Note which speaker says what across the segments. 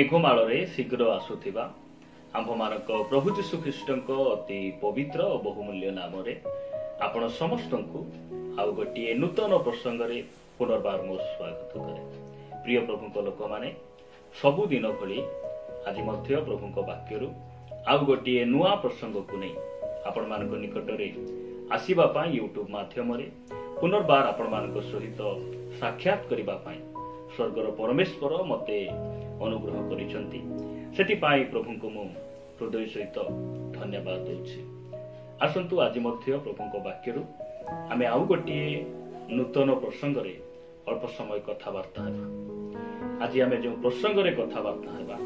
Speaker 1: मेघमाଳରେ शीघ्र आसुथिबा आम्भमानक प्रभु यीशु ख्रीष्टଙ୍କ अति पवित्र और बहुमूल्य नाम आपण समस्त आउ गोटे नूतन प्रसंग रे पुनर्बार मो स्वागत करे। प्रिय प्रभु लोक माने सबुदिन भली आज मध्य प्रभु वाक्य आउ गोटे नुआ प्रसंग को नहीं आपण मानक निकट रे आसीबा पाई यूट्यूब माध्यम रे पुनर्बार आपण मानक सहित साक्षात करिबा पाई स्वर्गर परमेश्वर मते अनुग्रह करिसंती। सेति पाई प्रभु को मु हृदय सहित धन्यवाद देउछि। आसंतु आज मध्य प्रभु वाक्य आमे आउ गोटे नूतन प्रसंग रे अल्प समय कथावार्ता हेबा। आज आमे जो प्रसंग रे कथावार्ता हेबा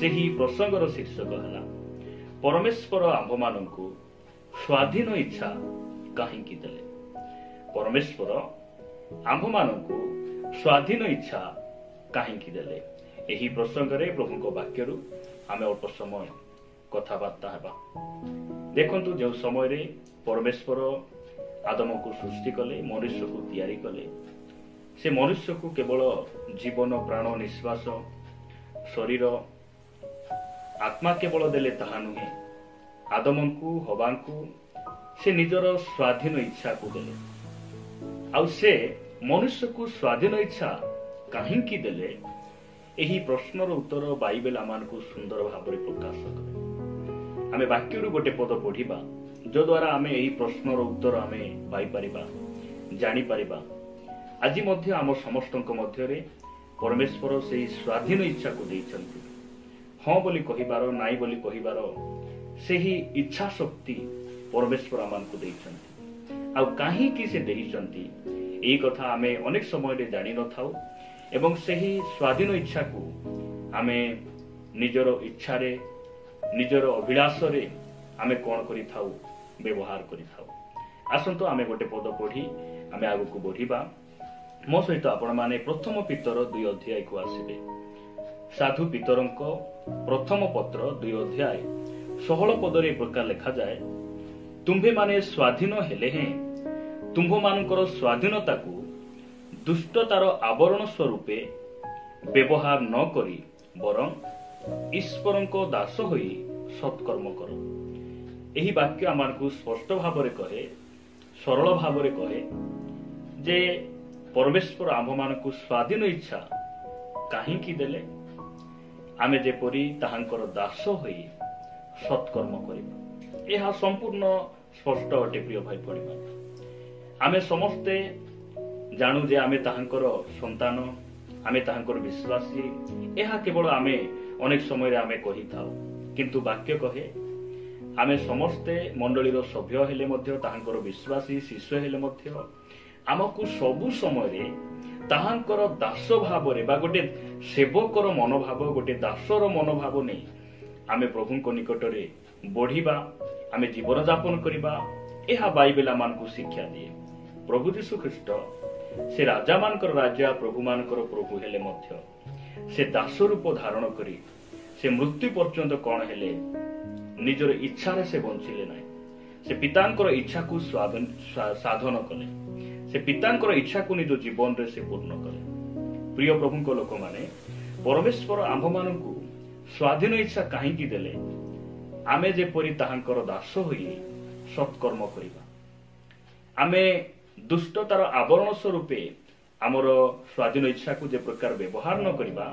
Speaker 1: सेही प्रसंग रो शीर्षक हला परमेश्वर आम्भमानंकु स्वाधीन इच्छा काहेकि देले। परमेश्वर आम्भमानंकु स्वाधीन इच्छा काहेकि देले। एही प्रसंग रे प्रभु को वाक्य आमे अल्प समय कथावार्ता हेबा। देखंतु जो समय रे परमेश्वर आदम को सृष्टि कले, मनुष्य को तैयारी कले, से मनुष्य को केवल जीवन प्राण निश्वास शरीर आत्मा केवल देले ताहा नुहे, आदम को हवा को से निजर स्वाधीन इच्छा को देले। आउ से मनुष्य को स्वाधीन इच्छा काहेकि देले एही प्रश्नर उत्तर बाइबल आमान को सुंदर भाव में प्रकाश करे। आमे वाक्य गोटे पद पढ़िबा जो द्वारा आमे एही प्रश्नर उत्तर आमे पाई परिबा, जानि परिबा। आज मध्य आम समस्तक मध्य रे परमेश्वर से स्वाधीन इच्छा को देइछन्ति। हाँ बोली कहिबार नाई बोली कहिबार सेही इच्छा शक्ति परमेश्वर आमान को देइछन्ति। आउ काहेकि से देइछन्ति एही कथा आमे अनेक समय रे जानि न थाउ एवं सेही स्वाधीन इच्छा को आमे निजर इच्छा रे निजर अभिलाष रे आमे कोन करि थाउ व्यवहार करि थाउ। आसंतो आमे गोटे पद पढ़ी आमे आगु को बढ़िबा। मो सहित आपण माने प्रथम पितर 2 अध्याय को आसीबे। साधु पितरंक प्रथम पत्र 2 अध्याय 16 पद रे प्रकार लिखा जाए, तुम्भे माने स्वाधीन हेले हैं तुम्भ मानकर स्वाधीनता को दुष्टतार आवरण स्वरूपे व्यवहार न करी बरं ईश्वरंको दास होई सत्कर्म करो। एही वाक्य आमानकु स्पष्ट भाव में कहे, सरल भाव में कहे जे परमेश्वर आम्भमानकु स्वाधीन इच्छा काहेकि देले आमे जेपरि ताहांकर दास होई सत्कर्म करिबा। एहा संपूर्ण स्पष्ट अटे। प्रिय भाई पड़िबा आमे समस्ते जानू जे आमे ताहांकर संतान, आमे ताहांकर विश्वासी। एहा केवल आमे अनेक समय रे आमे कहि थाउ, किंतु वाक्य कहे आमे समस्ते मंडलीर सभ्य हेले मध्य ताहांकर विश्वासी शिष्य हेले मध्य आमकु सबु समय रे ताहांकर दास भाव रे बा गोटे सेवकर मनोभाव, गोटे दासर मनोभाव नै आमे प्रभुंको निकट रे बढ़िबा, आमे जीवन यापन करिबा। एहा बाइबल आमानकु शिक्षा दिए। प्रभु यीशु ख्रीष्ट से राजा मानकर राजा, प्रभु मानकर प्रभु हेले मध्य से दास रूप धारण करी से मृत्यु पर्यंत कौन हेले निजर इच्छा रे से बंचिले नाही। से पितांकर इच्छा को साधन कले, से पितांकर इच्छा को निज जीवन रे से पूर्ण कले। प्रिय प्रभु को लोक माने परमेश्वर आम्भ मानकु स्वाधीन इच्छा काहेकि देले आमे जेपरि ताहांकर दास होई सत्कर्म करिबा। आमे दुष्टतार आवरण स्वरूपे आमर स्वाधीन इच्छा को जे प्रकार व्यवहार न करिबा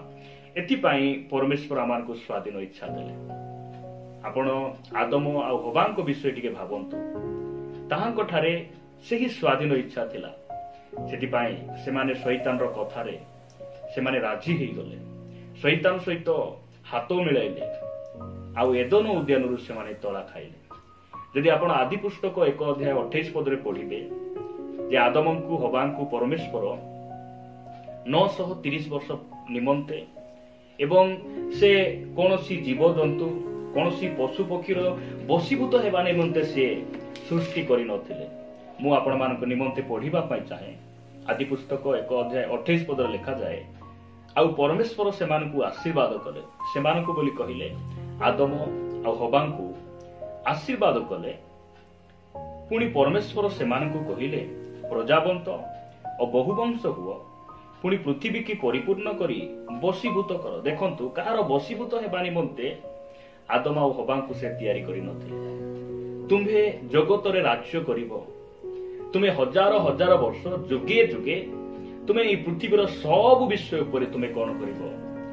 Speaker 1: एथिपाई परमेश्वर आमान को स्वाधीन इच्छा देले। आपण आदम आ हवांको विषय टिके भाबंतु, ताहांको ठारे सेही स्वाधीन इच्छा थिला। सेथिपाई सेमाने शैतानर कथारे सेमाने राजी हेई गले, शैतान सहित हाथ मिलाइले आ एदन उद्यानरु सेमाने तळा खाइले। यदि आपण आदि पुस्तक 1 अध्याय 28 पद रे पढिबे जे आदमंकु हवांकु परमेश्वर 930 वर्ष निमंते एवं से कोनोसी जीव जंतु कोनोसी पशु पक्षीर बसीभूत हेबा निमंते से सृष्टि करि नथिले। मु आपण मानक निमंते पढिबा पई चाहे। आदि पुस्तक 1 अध्याय 28 पद रे लिखा जाए, आउ परमेश्वर सेमानकु आशीर्वाद कले, सेमानकु बोली कहिले आदम आ हवांकु आशीर्वाद कले। पुणी परमेश्वर सेमानकु कहिले प्रजावंत और बहुवंश हुआ पुणी पृथ्वी की परिपूर्ण करी बसीभूत कर। देखंतु कहार बसीभूत हेबा निमंते आदम आ हवा को से तैयारी करि नथिले। तुम्हे जगत रे राज्य करिवो, तुम्हें हजार हजार वर्ष जुगे जुगे तुम्हें ई पृथ्वीर सब विषय उपरे तुम्हें कौन करिवो,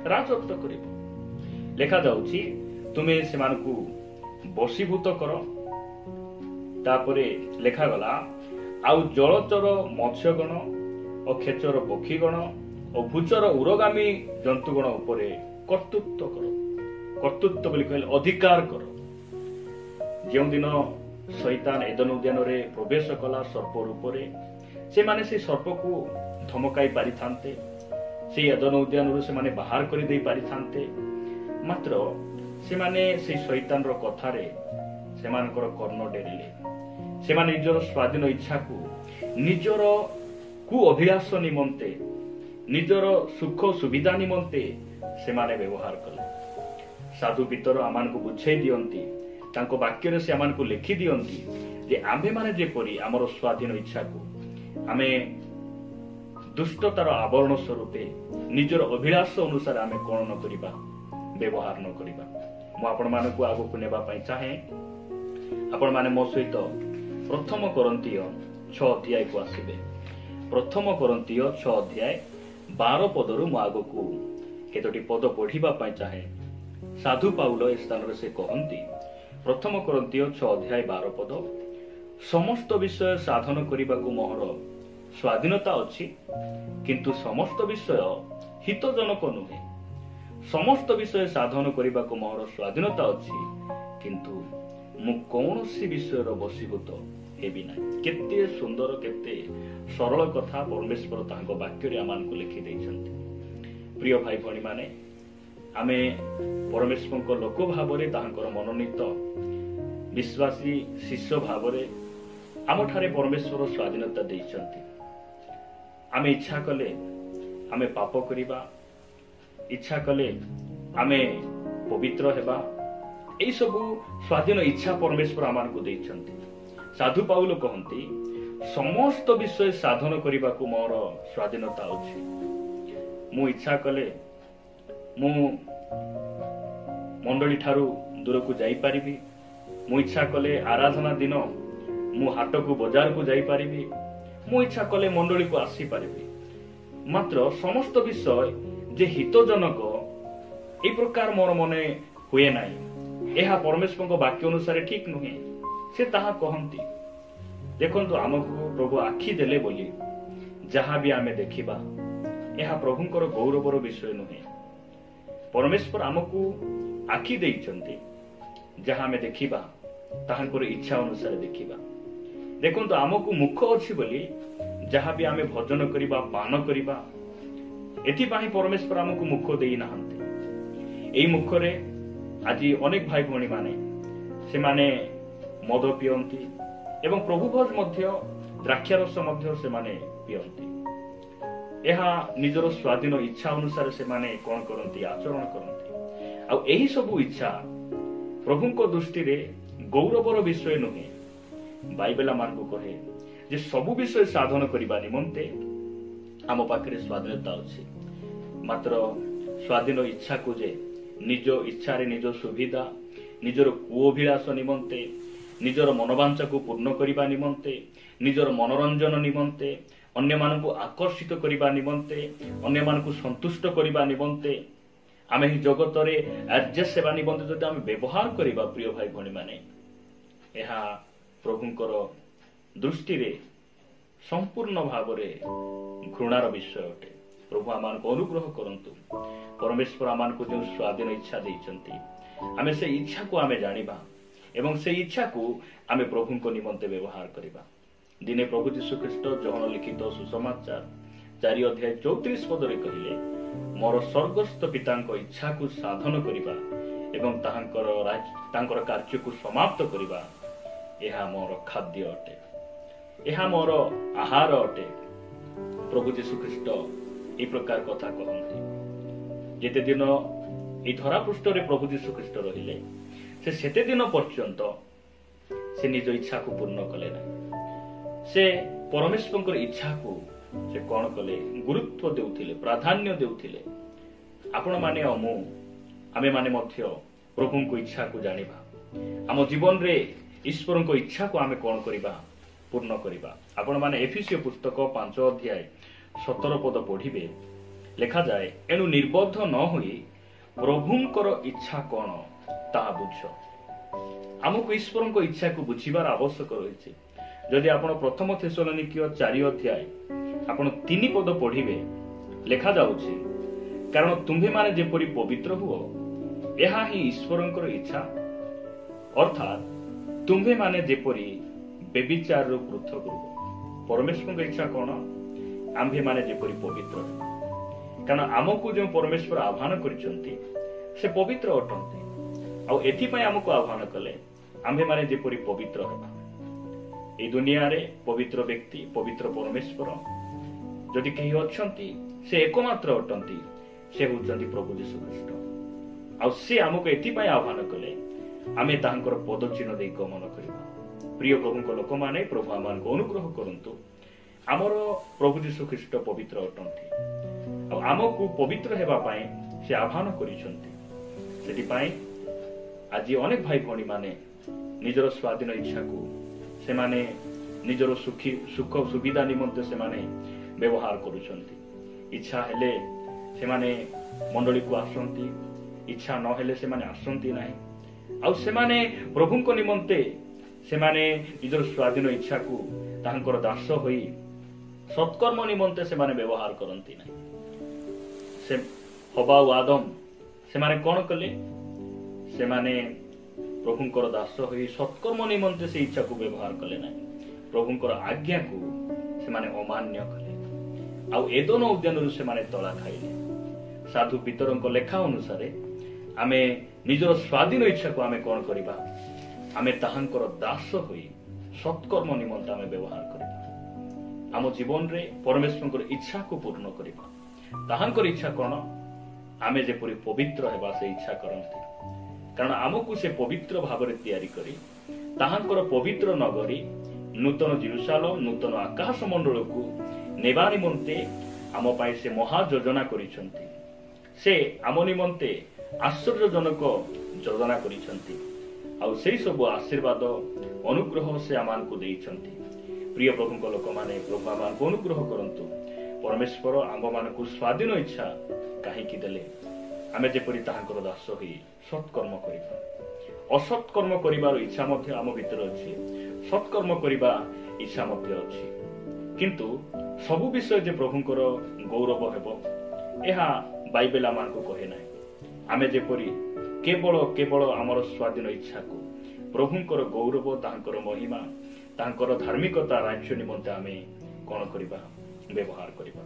Speaker 1: राजत्व करिवो। लेखा जाउछि तुम्हें सेमानकु बसीभूत कर। तापरे लेखा गला आउ जलचर मत्स्यगण और खेचर पक्षीगण और भूचर उरगामी जंतुगण उपरे कर्तृत्व कर। कर्तृत्व बोली कहले अधिकार कर। जो दिन शैतान एदन उद्यान रे प्रवेश कला सर्प रूप से माने से सर्प को धमकाई पारि थांते, से एदन उद्यान से माने बाहर कर दे पारि थांते। मात्र से माने से शैतान रो कथारे से मानकर कर्ण डेरिले। से माने निजर स्वाधीन इच्छा को निजर कु अभिलाष निमंते, निजर सुख सुविधा निमंते से माने व्यवहार कले। साधु पितर आमान को बुझाई दियंती, तांको वाक्य रे से आमान को लिखि दियंती जे आम्भे माने जेपरि आमर स्वाधीन इच्छा को आमे दुष्टतार आवरण स्वरूपे निजर अभिलाष अनुसार आमे कोन न करिबा, व्यवहार न करिबा। मु आपण मानकु आगु को नेबा पई चाहे। आपण माने मो सहित प्रथम कोरिन्थिय 6 अध्याय को आसीबे। प्रथम कोरिन्थिय 6 अध्याय 12 पदरु मु आगु को केतोटी पद पढिबा पई चाहे। साधु पाउल ए स्थान रे से कहंती, प्रथम कोरिन्थिय 6 अध्याय 12 पद, समस्त विषय साधन करिबा को मोहर स्वाधीनता अछि, किंतु समस्त विषय हितजनक नुहे। समस्त विषय साधन करिबा को मोहर स्वाधीनता अछि, किंतु मु कौनसी विषय रो बसीभूत हेबी ना। केते सुंदर केते सरल कथा परमेश्वर तांको वाक्य रे आमान को लिखि दैछन्ति। प्रिय भाई भणी माने आमे परमेश्वर को लोक भाव रे तांकर मनोनीत विश्वासी शिष्य भाव रे आम ठारे परमेश्वर स्वाधीनता दैछन्ति। आमे इच्छा कले आमे पाप करिबा, इच्छा कले आमे पवित्र हेबा, एई सबु स्वाधीन इच्छा परमेश्वर आमान को दैछन्ति। साधु पाउल कहंती, समस्त विषय साधन करिबा को मोर स्वाधीनता अछि। मु इच्छा कले मु मंडली ठारू दूर को जाई पारिबी, मु इच्छा कले आराधना दिन मु हाट को बाजार को जाई पारिबी, मु इच्छा कले मंडली को आसी पारिबी। मात्र समस्त विषय जे हितजनक ए प्रकार मोर मने हुए नाही, एहा परमेश्वर को वाक्य अनुसार ठीक नुहे। से ताहा कहंती, देखंतु आमको प्रभु आखि देले बोली जहाँ भी आमे देखिबा एहा प्रभुंकर गौरवर विषय नुहे। परमेश्वर आमको आखि देइछन्ति, जहाँ आमे देखिबा ताहांकर इच्छा अनुसार देखिबा। देखंतु आमको मुख अछि बोली जहाँ भी आमे भजन करिबा, पान करिबा, एथिपाही परमेश्वर आमको मुख देई नाहंती। एई मुखरे आज अनेक भाई भणी माने से माने मद पियंती एवं प्रभु भोज मध्य द्राक्षारस मध्य से माने पियंती। एहा निजर स्वाधीन इच्छा अनुसार से माने कोन करंती, आचरण करंती। आ एही सब इच्छा प्रभुंको दृष्टि रे गौरवर विषय नुहे। बाइबल मानकु कहे जे सब विषय साधन करिबा निमंते आम पाखरे स्वाधीनता अछि। मात्र स्वाधीन इच्छा को जे निज इच्छा रे निज सुविधा, निजर कुअभिलाष निमंते, निजर मनोवांछा को पूर्ण करिबा निमंते, निजर मनोरंजन निमंते, अन्य मानकु आकर्षित करिबा निमंते, अन्य मानकु संतुष्ट करिबा निमंते आमे ही जगत रे एडजस्ट सेवा निमंते जदि आमे व्यवहार करिबा, प्रिय भाई भणी माने एहा प्रभुंकर दृष्टि रे संपूर्ण भाव रे घृणार विषय अटे। प्रभु आमानकु अनुग्रह करंतु। परमेश्वर आमानकु जो स्वाधीन इच्छा दैछन्ति, आमे से इच्छा को आमे जानिबा एवं से इच्छा को आमे प्रभुंको निमंते व्यवहार करिबा। दिने प्रभु यीशु ख्रीष्ट जहन लिखित सुसमाचार 4 अध्याय 34 पदरे कहिले, मोर स्वर्गस्थ पितांको इच्छा को साधन करिबा एवं तांकर कार्य को समाप्त करिबा एहा मोर खाद्य अटे, एहा मोर आहार अटे। प्रभु यीशु ख्रीष्ट ए प्रकार कथा कहंती। जेते दिन ए धरा पृष्ठ रे प्रभु यीशु ख्रीष्ट रहिले से सेते दिन पर्यंत से निज इच्छा को पूर्ण कले ना। से परमेश्वर इच्छा को से कौन कले गुरुत्व देउथिले प्राधान्य देउथिले आपण माने अमु आमे माने मध्य प्रभु को इच्छा को जानिबा आम जीवन रे ईश्वर को इच्छा को आमे कौन करिबा पूर्ण करिबा। आपण माने एफिसिय पुस्तक 5 अध्याय 17 पद पढ़िबे लेखा जाए एनु निर्बद्ध न होई प्रभुंकर इच्छा कौन ताहा बुझ। आमको ईश्वर को इच्छा को बुझिबार आवश्यक रही। जदि आपण प्रथम थेसलोनिकीय 4 अध्याय आपण 3 पद पढ़िबे लेखा जाउछि कारण तुम्हे माने जेपरि पवित्र हुओ एहा ही ईश्वरंकर इच्छा अर्थात तुम्हे माने जेपरि बेविचार पृथक रुह। परमेश्वर इच्छा कौन आम्भे माने जेपरि पवित्र कारण आमको जो परमेश्वर आह्वान करिसंती से पवित्र अटंती आ एथि पय आमको आह्वान कले आम्भे माने जेपरि पवित्र हेबा। ए दुनिया रे पवित्र व्यक्ति पवित्र परमेश्वर जदि केही अछंती से एकमात्र अटंती से होचंती प्रभु यीशु ख्रीष्ट। आ से आमको एथि पय आह्वान कले आमे तांकर पद चिन्ह दे गमन करिबा। प्रिय प्रभु को लोक माने प्रभु आमान को अनुग्रह करंतु आमर प्रभु यीशु ख्रीष्ट पवित्र अटंती आ आमको पवित्र हेबा पाए से आह्वान करिसंती। सेति पाए आज अनेक भाई भणी माने निजर स्वाधीन इच्छा को से माने निजर सुख सुविधा निमंते से माने व्यवहार करुछंती। इच्छा हेले से माने मंडली को आसंती इच्छा न हेले से माने आसंती नाही आ से माने प्रभु को निमंते से माने निजर स्वाधीन इच्छा को तांकर दास होई सत्कर्म निमंते से माने व्यवहार करंती नाही। से हवा और आदम से माने कोन कले से माने प्रभुंकर दास होई सत्कर्म निमंते से इच्छा को व्यवहार कले नाही। प्रभुंकर आज्ञा को से माने अमान्य कले आ एदोन उद्यान से माने तला खाइले। साधु पितरंक लेखा अनुसार आमे निजर स्वाधीन इच्छा को आमे कोन करिबा आमे ताहांकर दास होई सत्कर्म निमंते आमे व्यवहार करिबा। आम जीवन रे परमेश्वर इच्छा को पूर्ण करिबा। ताहांकर इच्छा कोन आमे जेपरि पवित्र हेबा से इच्छा करंती कारण आमको से पवित्र भावरे तैयारी करी ताहांकर पवित्र नगरी नूतन जेरुसालेम नूतन आकाश मंडल को नेबा निमंते आम पाई से महा योजना करिसंती। से आम निमंते आश्चर्यजनक योजना करिसंती आ सेई सब आशीर्वाद अनुग्रह से आमान को देइछंती। प्रिय प्रभु को लोक माने प्रभु आमान को अनुग्रह करंतु। परमेश्वर आम मान को स्वाधीन इच्छा कहीं देले आमे जेपरि ताहांकर दास होई सत्कर्म करिबा। असत्कर्म करिबार इच्छा मध्य आम भितर अछि सत्कर्म करिबा इच्छा मध्य अछि किंतु सबु विषय जे प्रभुंकर गौरव हेबो एहा बाइबल आमान को कहे नाही। आमे जेपरि केवल केवल आमर स्वाधीन इच्छा को प्रभुंकर गौरव ताहांकर महिमा ताहांकर धार्मिकता राज्य निमंते आमे कोन करिबा व्यवहार करिबा।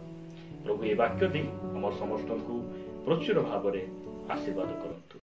Speaker 1: प्रभु ए वाक्य दे हम समस्त को प्रचुर भाव आशीर्वाद करंतु।